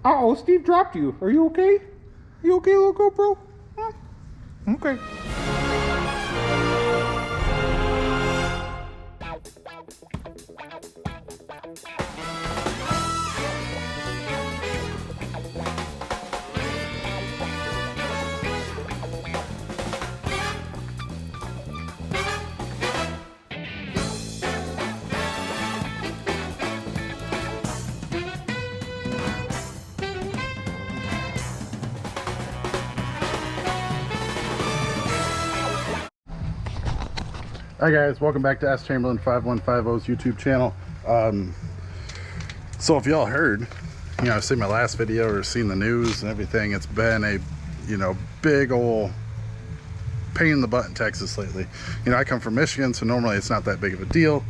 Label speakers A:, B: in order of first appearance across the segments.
A: Uh-oh, Steve dropped you. Are you okay? You okay, little GoPro? Huh? Okay. Hi guys, welcome back to Ask Chamberlain 5150's YouTube channel. So if y'all heard, I've seen my last video or seen the news and everything, it's been a, big old pain in the butt in Texas lately. I come from Michigan, so normally it's not that big of a deal.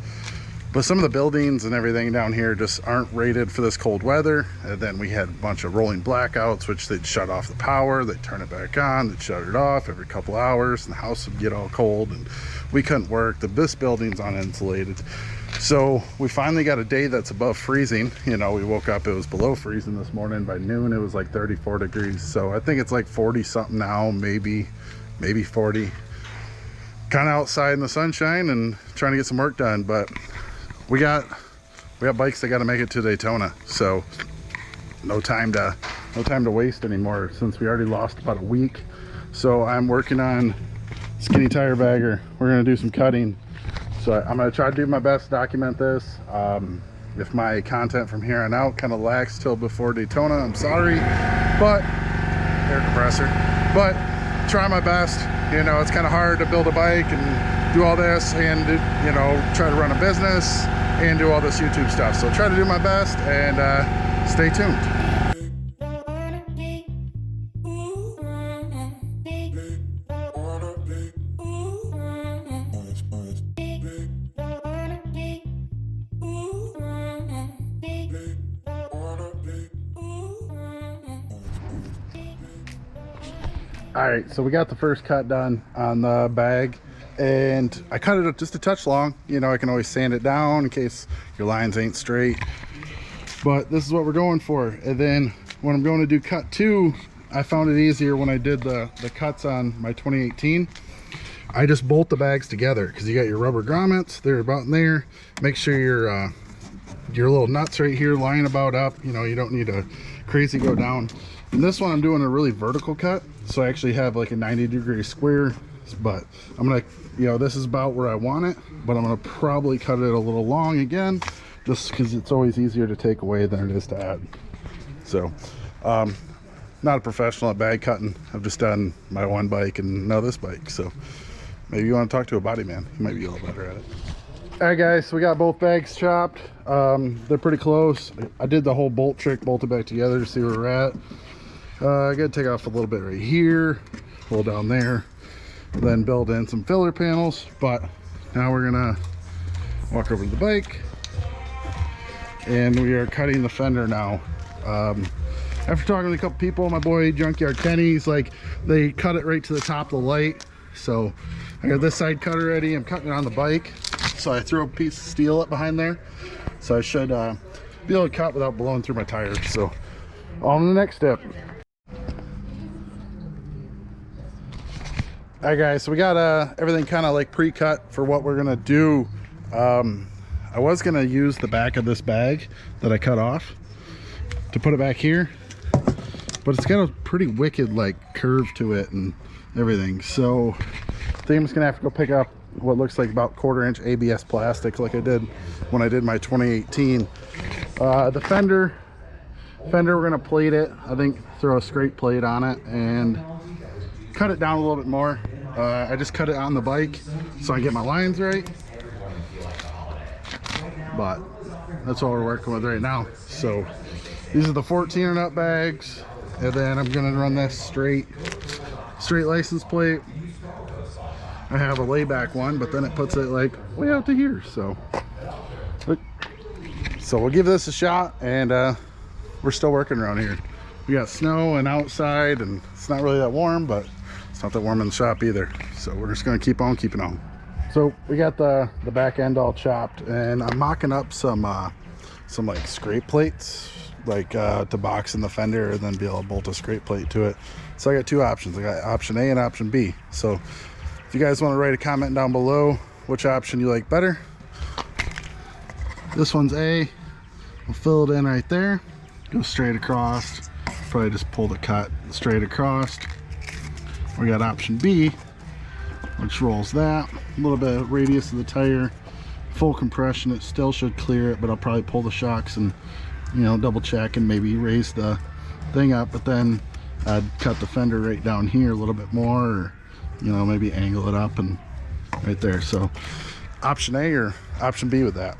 A: But some of the buildings and everything down here just aren't rated for this cold weather. And then we had a bunch of rolling blackouts, which they'd shut off the power, they'd turn it back on, they'd shut it off every couple hours, and the house would get all cold, and we couldn't work. This building's uninsulated. So we finally got a day that's above freezing. We woke up, it was below freezing this morning. By noon, it was like 34 degrees. So I think it's like 40 something now, maybe 40. Kind of outside in the sunshine and trying to get some work done, but we got bikes that got to make it to Daytona, so no time to waste anymore, since we already lost about a week. So I'm working on skinny tire bagger. We're gonna do some cutting, so I'm gonna try to do my best to document this. If my content from here on out kind of lacks till before Daytona, I'm sorry, but air compressor, but try my best. It's kind of hard to build a bike and do all this and try to run a business and do all this YouTube stuff. So try to do my best and stay tuned. All right, so we got the first cut done on the bag, and I cut it just a touch long. I can always sand it down in case your lines ain't straight, but this is what we're going for. And then when I'm going to do cut 2, I found it easier when I did the cuts on my 2018. I just bolt the bags together, because you got your rubber grommets, they're about in there. Make sure your little nuts right here line about up. You don't need to crazy go down. And this one I'm doing a really vertical cut, so I actually have like a 90-degree square, but I'm gonna, this is about where I want it, but I'm gonna probably cut it a little long again, just because it's always easier to take away than it is to add. So not a professional at bag cutting. I've just done my one bike and now this bike, so maybe you want to talk to a body man, he might be a little better at it. All right guys, so we got both bags chopped. They're pretty close. I did the whole bolt trick, bolted back together to see where we're at. I gotta take off a little bit right here, pull down there, then build in some filler panels. But now we're gonna walk over to the bike, and we are cutting the fender now. After talking to a couple people, my boy Junkyard Kenny, he's like, they cut it right to the top of the light. So I got this side cut already. I'm cutting it on the bike, so I threw a piece of steel up behind there, so I should be able to cut without blowing through my tires. So on to the next step. All right guys, so we got everything kind of like pre-cut for what we're gonna do. I was gonna use the back of this bag that I cut off to put it back here, but it's got a pretty wicked like curve to it and everything. So I think I'm just gonna have to go pick up what looks like about 1/4-inch ABS plastic, like I did when I did my 2018. The fender we're gonna plate it. I think throw a scrape plate on it and cut it down a little bit more. I just cut it on the bike so I get my lines right, but that's all we're working with right now. So these are the 14 nut bags, and then I'm gonna run this straight license plate. I have a layback one, but then it puts it like way out to here. So we'll give this a shot, and we're still working around here. We got snow and outside, and it's not really that warm, but it's not that warm in the shop either. So we're just gonna keep on keeping on. So we got the back end all chopped, and I'm mocking up some like scrape plates like to box in the fender and then be able to bolt a scrape plate to it. So I got two options. I got option A and option B. So if you guys want to write a comment down below which option you like better. This one's A. We'll fill it in right there, go straight across, probably just pull the cut straight across. We got option B, which rolls that, a little bit of radius of the tire, full compression. It still should clear it, but I'll probably pull the shocks and, you know, double check and maybe raise the thing up, but then I'd cut the fender right down here a little bit more, or, you know, maybe angle it up and right there. So option A or option B with that.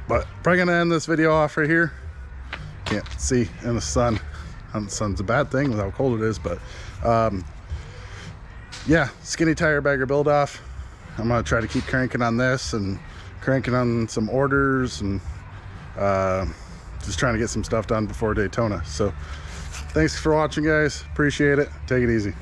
A: But probably gonna end this video off right here. Can't see in the sun. The sun's a bad thing with how cold it is, but yeah, skinny tire bagger build off. I'm gonna try to keep cranking on this and cranking on some orders and just trying to get some stuff done before Daytona. So thanks for watching, guys. Appreciate it. Take it easy.